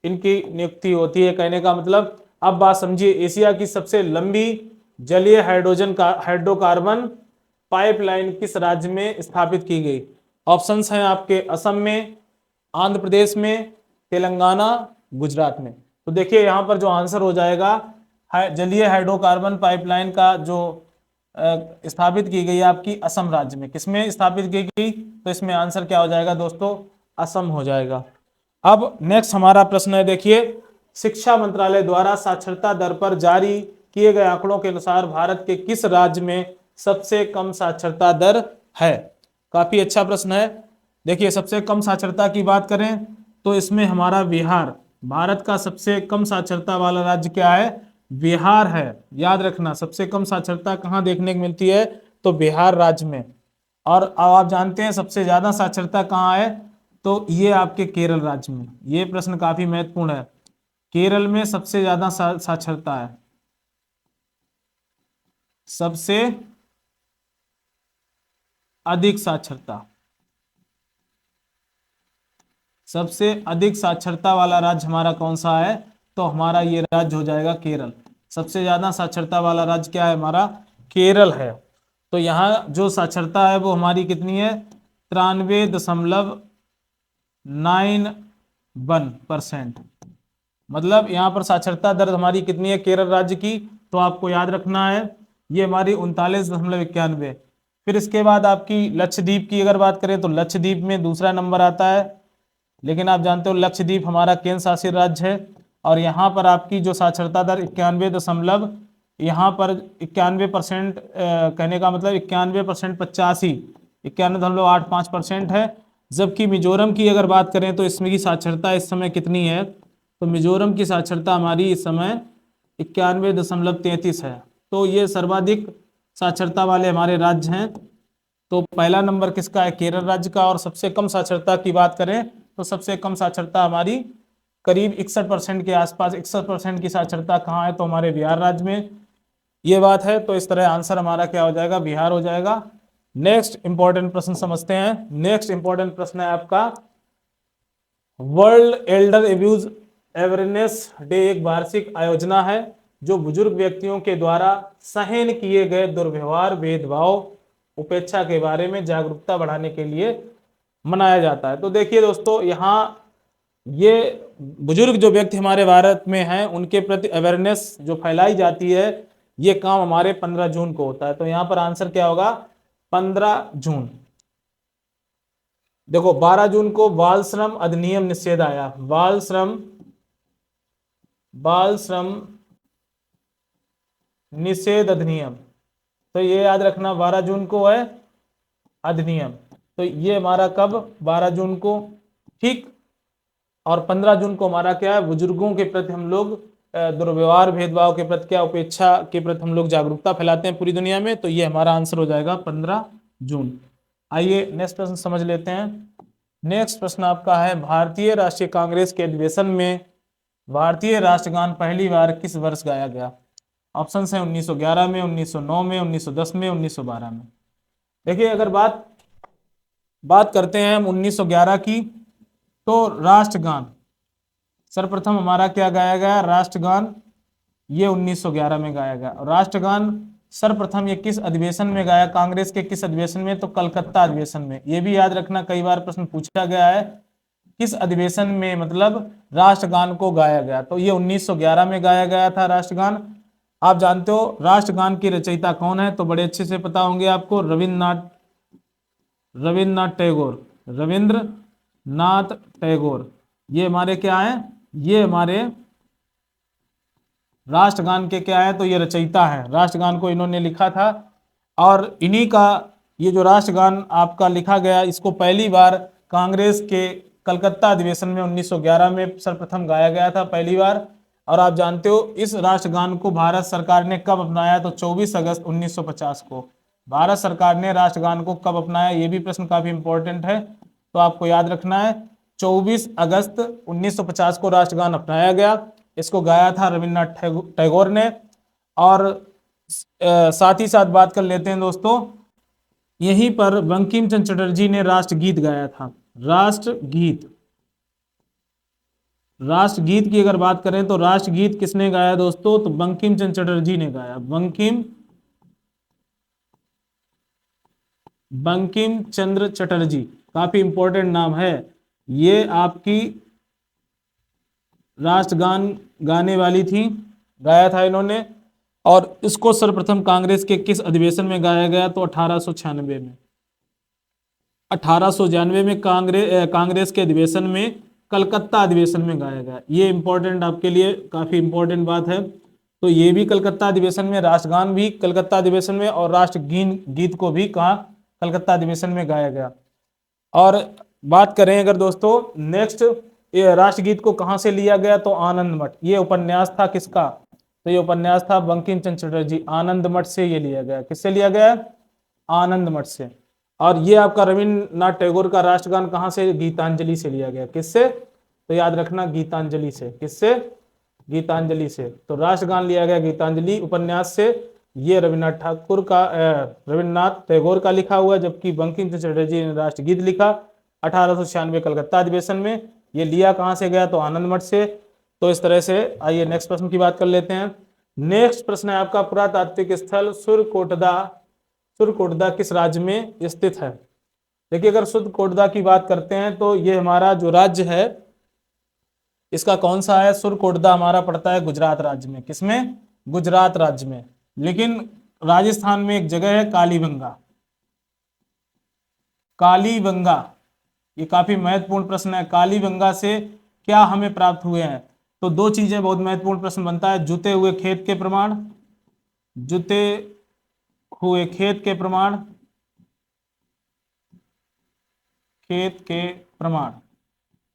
इनकी नियुक्ति होती है। कहने का मतलब, अब बात समझिए, एशिया की सबसे लंबी जलीय हाइड्रोकार्बन पाइपलाइन किस राज्य में स्थापित की गई। ऑप्शंस हैं आपके, असम में, आंध्र प्रदेश में, तेलंगाना, गुजरात में। तो देखिए यहां पर जो आंसर हो जाएगा, जलीय हाइड्रोकार्बन पाइपलाइन का जो स्थापित की गई आपकी असम राज्य में। किसमें स्थापित की गई, तो इसमें आंसर क्या हो जाएगा दोस्तों, असम हो जाएगा। अब नेक्स्ट हमारा प्रश्न है, देखिए, शिक्षा मंत्रालय द्वारा साक्षरता दर पर जारी किए गए आंकड़ों के अनुसार भारत के किस राज्य में सबसे कम साक्षरता दर है। काफी अच्छा प्रश्न है। देखिए, सबसे कम साक्षरता की बात करें तो इसमें हमारा बिहार, भारत का सबसे कम साक्षरता वाला राज्य क्या है, बिहार है। याद रखना, सबसे कम साक्षरता कहाँ देखने को मिलती है, तो बिहार राज्य में। और अब आप जानते हैं सबसे ज्यादा साक्षरता कहाँ है, तो ये आपके केरल राज्य में। ये प्रश्न काफी महत्वपूर्ण है, केरल में सबसे ज्यादा साक्षरता है, सबसे अधिक साक्षरता, सबसे अधिक साक्षरता वाला राज्य हमारा कौन सा है, तो हमारा ये राज्य हो जाएगा केरल। सबसे ज्यादा साक्षरता वाला राज्य क्या है, हमारा केरल है। तो यहाँ जो साक्षरता है वो हमारी कितनी है, 93.91%। मतलब यहाँ पर साक्षरता दर हमारी कितनी है केरल राज्य की, तो आपको याद रखना है ये हमारी 39.91। फिर इसके बाद आपकी लक्षद्वीप की अगर बात करें तो लक्षद्वीप में दूसरा नंबर आता है, लेकिन आप जानते हो लक्षद्वीप हमारा केंद्र शासित राज्य है, और यहाँ पर आपकी जो साक्षरता दर 91 यहाँ पर 91%, कहने का मतलब 91.85 है। जबकि मिजोरम की अगर बात करें तो इसमें की साक्षरता इस समय कितनी है, तो मिजोरम की साक्षरता हमारी इस समय 91.33 है। तो ये सर्वाधिक साक्षरता वाले हमारे राज्य हैं। तो पहला नंबर किसका है, केरल राज्य का। और सबसे कम साक्षरता की बात करें तो सबसे कम साक्षरता हमारी करीब 61% के आसपास, 61% की साक्षरता कहाँ है, तो हमारे बिहार राज्य में ये बात है। तो इस तरह आंसर हमारा क्या हो जाएगा, बिहार हो जाएगा। नेक्स्ट इंपॉर्टेंट प्रश्न समझते हैं। नेक्स्ट इंपॉर्टेंट प्रश्न है आपका, world Elder abuse awareness day एक वार्षिक आयोजना है जो बुजुर्ग व्यक्तियों के द्वारा सहन किए गए दुर्व्यवहार, भेदभाव, उपेक्षा के बारे में जागरूकता बढ़ाने के लिए मनाया जाता है। तो देखिए दोस्तों, यहाँ ये बुजुर्ग जो व्यक्ति हमारे भारत में हैं उनके प्रति अवेयरनेस जो फैलाई जाती है, ये काम हमारे 15 जून को होता है। तो यहाँ पर आंसर क्या होगा, 15 जून। देखो 12 जून को बाल श्रम अधिनियम निषेध आया, बाल श्रम निषेध अधिनियम। तो ये याद रखना, 12 जून को है अधिनियम। तो ये हमारा कब, 12 जून को, ठीक। और 15 जून को हमारा क्या है, बुजुर्गों के प्रति हम लोग दुर्व्यवहार, भेदभाव के प्रति, क्या उपेक्षा के प्रति हम लोग जागरूकता फैलाते हैं पूरी दुनिया में। तो ये हमारा आंसर हो जाएगा 15 जून। आइए नेक्स्ट प्रश्न समझ लेते हैं। नेक्स्ट प्रश्न आपका है, भारतीय राष्ट्रीय कांग्रेस के अधिवेशन में भारतीय राष्ट्रगान पहली बार किस वर्ष गाया गया। ऑप्शन है 1911 में, 1909 में, 1910 में, 1912 में। देखिए, अगर बात करते हैं हम 1911 की, तो राष्ट्रगान सर्वप्रथम हमारा क्या गाया गया, राष्ट्रगान, ये 1911 में गाया गया। और राष्ट्रगान सर्वप्रथम ये किस अधिवेशन में गाया, कांग्रेस के किस अधिवेशन में, तो कलकत्ता अधिवेशन में। ये भी याद रखना, कई बार प्रश्न पूछा गया है, किस अधिवेशन में मतलब राष्ट्रगान को गाया गया, तो ये 1911 में गाया गया था राष्ट्रगान। आप जानते हो राष्ट्रगान की रचयिता कौन है, तो बड़े अच्छे से पता होंगे आपको, रविन्द्रनाथ टैगोर, रविंद्रनाथ टैगोर। ये हमारे क्या है, ये हमारे राष्ट्रगान के क्या है, तो ये रचयिता है, राष्ट्रगान को इन्होंने लिखा था। और इन्हीं का ये जो राष्ट्रगान आपका लिखा गया, इसको पहली बार कांग्रेस के कलकत्ता अधिवेशन में 1911 में सर्वप्रथम गाया गया था, पहली बार। और आप जानते हो इस राष्ट्रगान को भारत सरकार ने कब अपनाया, तो 24 अगस्त 1950 को भारत सरकार ने राष्ट्रगान को कब अपनाया, ये भी प्रश्न काफी इंपॉर्टेंट है, तो आपको याद रखना है 24 अगस्त 1950 को राष्ट्रगान अपनाया गया। इसको गाया था रविन्द्रनाथ टैगोर ने। और साथ ही साथ बात कर लेते हैं दोस्तों, यहीं पर बंकिम चंद्र चटर्जी ने राष्ट्रगीत गाया था, राष्ट्रगीत। राष्ट्रगीत की अगर बात करें तो राष्ट्रगीत किसने गाया दोस्तों, तो बंकिम चंद्र चटर्जी ने गाया, बंकिम चंद्र चटर्जी, काफी इंपॉर्टेंट नाम है ये, आपकी राष्ट्रगान गाने वाली थी, गाया था इन्होंने। और इसको सर्वप्रथम कांग्रेस के किस अधिवेशन में गाया गया, तो 1896 में, 1896 में कांग्रेस के अधिवेशन में, कलकत्ता अधिवेशन में गाया गया। ये इंपॉर्टेंट आपके लिए काफी इंपॉर्टेंट बात है। तो ये भी कलकत्ता अधिवेशन में, राष्ट्रगान भी कलकत्ता अधिवेशन में, और गीत को भी कहा कलकत्ता अधिवेशन में गाया गया। और बात करें अगर दोस्तों नेक्स्ट, ये राष्ट्रगीत को कहां से लिया गया, तो आनंद मठ। ये उपन्यास था किसका, तो ये उपन्यास था बंकिम चंद्र चटर्जी, आनंद मठ से ये लिया गया। किससे लिया गया, आनंद मठ से। और ये आपका रविन्द्रनाथ टैगोर का राष्ट्रगान कहां से, गीतांजलि से लिया गया। किससे, तो याद रखना गीतांजलि से। किससे, गीतांजलि से। तो राष्ट्रगान लिया गया गीतांजलि उपन्यास से। ये रविन्द्रनाथ टैगोर का लिखा हुआ, जबकि बंकिम चंद्र चटर्जी ने राष्ट्रगीत लिखा 1896 कलकत्ता अधिवेशन में। ये लिया कहां से गया, तो आनंद मठ से। तो इस तरह से आइए नेक्स्ट प्रश्न की बात कर लेते हैं। नेक्स्ट प्रश्न है आपका, पुरातात्विक स्थल सुरकोटदा किस राज्य में स्थित है। देखिए अगर सुरकोटदा की बात करते हैं तो ये हमारा जो राज्य है इसका कौन सा है, सुरकोटदा हमारा पड़ता है गुजरात राज्य में। किसमें, गुजरात राज्य में। लेकिन राजस्थान में एक जगह है कालीबंगा, कालीबंगा, ये काफी महत्वपूर्ण प्रश्न है। कालीबंगा से क्या हमें प्राप्त हुए हैं, तो दो चीजें बहुत महत्वपूर्ण प्रश्न बनता है, जुते हुए खेत के प्रमाण, जुते हुए खेत के प्रमाण, खेत के प्रमाण,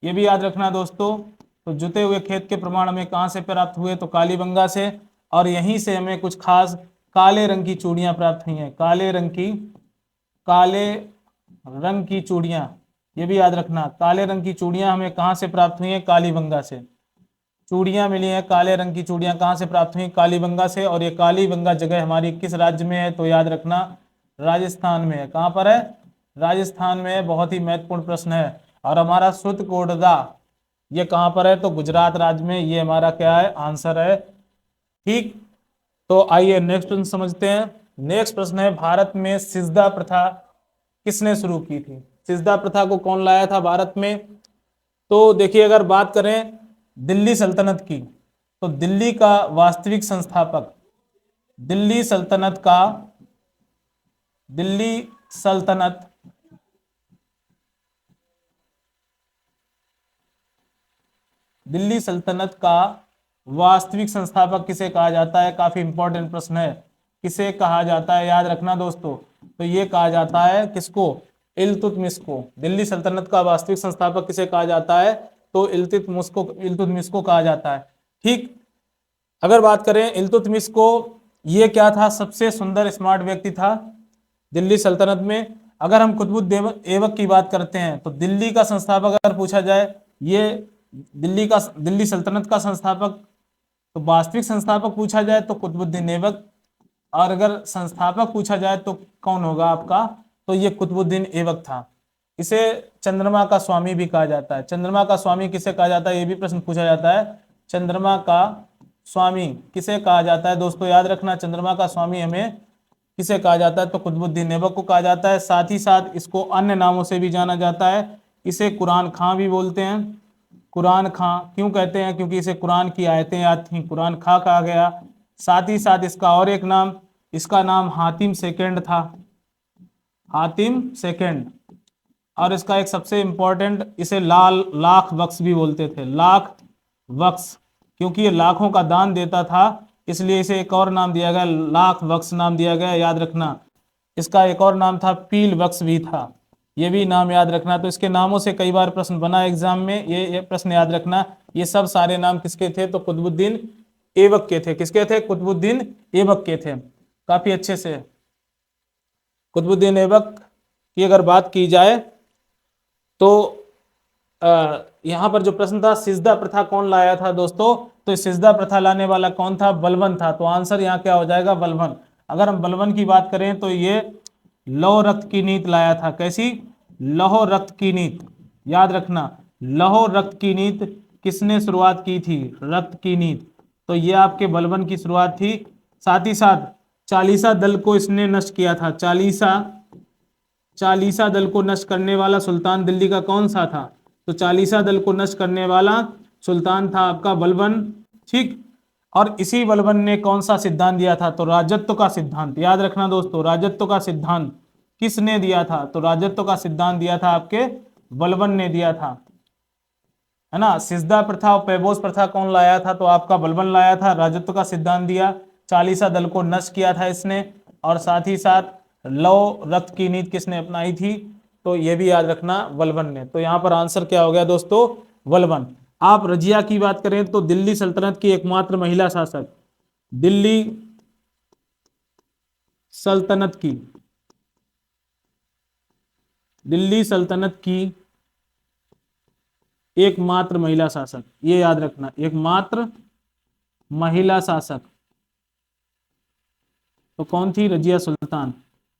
ये भी याद रखना दोस्तों। तो जुते हुए खेत के प्रमाण हमें कहां से प्राप्त हुए, तो कालीबंगा से। और यहीं से हमें कुछ खास काले रंग की चूड़ियां प्राप्त हुई हैं, काले रंग की चूड़ियां, ये भी याद रखना। काले रंग की चूड़ियां हमें कहां से प्राप्त हुई हैं, कालीबंगा से। चूड़ियां मिली हैं, काले रंग की चूड़ियां कहां से प्राप्त हुई, कालीबंगा से। और ये कालीबंगा जगह हमारी किस राज्य में है, तो याद रखना राजस्थान में है। कहां पर है, राजस्थान में है। बहुत ही महत्वपूर्ण प्रश्न है। और हमारा सुरकोटदा ये कहां पर है, तो गुजरात राज्य में। ये हमारा क्या है, आंसर है। ठीक, तो आइए नेक्स्ट प्रश्न समझते हैं। नेक्स्ट प्रश्न है, भारत में सिजदा प्रथा किसने शुरू की थी। सिजदा प्रथा को कौन लाया था भारत में, तो देखिए अगर बात करें दिल्ली सल्तनत की, तो दिल्ली का वास्तविक संस्थापक, दिल्ली सल्तनत का वास्तविक संस्थापक किसे कहा जाता है, काफी इंपॉर्टेंट प्रश्न है। किसे कहा जाता है, याद रखना दोस्तों। तो ये कहा जाता है किसको, इल्तुतमिश को। दिल्ली सल्तनत का वास्तविक संस्थापक किसे कहा जाता है, तो इल्तुतमिश को कहा जाता है। ठीक, अगर बात करें इल्तुतमिश को, ये क्या था, सबसे सुंदर स्मार्ट व्यक्ति था दिल्ली सल्तनत में। अगर हम कुतुबुद्दीन ऐबक की बात करते हैं तो दिल्ली का संस्थापक अगर पूछा जाए, ये दिल्ली सल्तनत का संस्थापक, तो वास्तविक संस्थापक पूछा जाए तो कुतुबुद्दीन ऐबक। और अगर संस्थापक पूछा जाए तो कौन होगा आपका, तो ये कुतुबुद्दीन ऐबक था। इसे चंद्रमा का स्वामी भी कहा जाता है। चंद्रमा का स्वामी किसे कहा जाता है, ये भी प्रश्न पूछा जाता है। चंद्रमा का स्वामी किसे कहा जाता है दोस्तों, याद रखना, चंद्रमा का स्वामी हमें किसे कहा जाता है, तो कुतुबुद्दीन ऐबक को कहा जाता है। साथ ही साथ इसको अन्य नामों से भी जाना जाता है। इसे कुरान खां भी बोलते हैं। कुरान खां क्यों कहते हैं, क्योंकि इसे कुरान की आयतें याद थी, कुरान खां कहा गया। साथ ही साथ इसका और एक नाम, इसका नाम हातिम सेकंड था, हातिम सेकंड। और इसका एक सबसे इंपॉर्टेंट, इसे लाख बख्श भी बोलते थे, लाख बख्श, क्योंकि ये लाखों का दान देता था, इसलिए इसे एक और नाम दिया गया, लाख बख्श नाम दिया गया, याद रखना। इसका एक और नाम था पील बख्श भी था, ये भी नाम याद रखना। तो इसके नामों से कई बार प्रश्न बना एग्जाम में, ये प्रश्न याद रखना। ये सब सारे नाम किसके थे, तो कुतुबुद्दीन ऐबक के थे। किसके थे, कुतुबुद्दीन ऐबक के थे। काफी अच्छे से कुतुबुद्दीन ऐबक की अगर बात की जाए तो यहां पर जो प्रश्न था, सिजदा प्रथा कौन लाया था दोस्तों, तो सिजदा प्रथा लाने वाला कौन था, बलबन था। तो आंसर यहाँ क्या हो जाएगा, बलबन। अगर हम बलबन की बात करें तो ये लौह रक्त की नीति लाया था। कैसी, लौह रक्त की नीति, याद रखना। लौह रक्त की नीति किसने शुरुआत की थी, रक्त की नीति, तो ये आपके बलबन की शुरुआत थी। साथ ही साथ चालीसा दल को इसने नष्ट किया था। चालीसा दल को नष्ट करने वाला सुल्तान दिल्ली का कौन सा था, तो चालीसा दल को नष्ट करने वाला सुल्तान था आपका बलबन, ठीक। और इसी बलबन ने कौन सा सिद्धांत दिया था, तो राजत्व का सिद्धांत। याद रखना दोस्तों, राजत्व का सिद्धांत किसने दिया था, तो राजत्व का सिद्धांत दिया था आपके बलबन ने दिया था, है ना। सिजदा प्रथा और पैबोस प्रथा कौन लाया था, तो आपका बलबन लाया था। राजत्व का सिद्धांत दिया, चालीसा दल को नष्ट किया था इसने, और साथ ही साथ लौह रक्त की नीति किसने अपनाई थी, तो ये भी याद रखना, बलबन ने। तो यहां पर आंसर क्या हो गया दोस्तों, बलबन। आप रजिया की बात करें तो दिल्ली सल्तनत की एकमात्र महिला शासक, दिल्ली सल्तनत की, दिल्ली सल्तनत की एकमात्र महिला शासक, ये याद रखना, एकमात्र महिला शासक तो कौन थी, रजिया सुल्तान।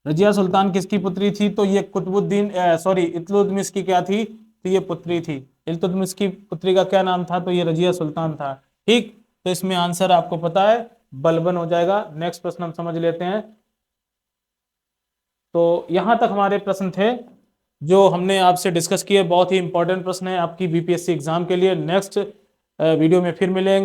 रजिया सुल्तान किसकी पुत्री थी, तो ये कुतुबुद्दीन इल्तुतमिश की क्या थी, तो ये पुत्री थी। इल्तुतमिश की पुत्री का क्या नाम था, तो ये रजिया सुल्तान था, ठीक। तो इसमें आंसर आपको पता है, बलबन हो जाएगा। नेक्स्ट प्रश्न हम समझ लेते हैं। तो यहां तक हमारे प्रश्न थे जो हमने आपसे डिस्कस किए। बहुत ही इंपॉर्टेंट प्रश्न है आपकी बीपीएससी एग्जाम के लिए। नेक्स्ट वीडियो में फिर मिलेंगे।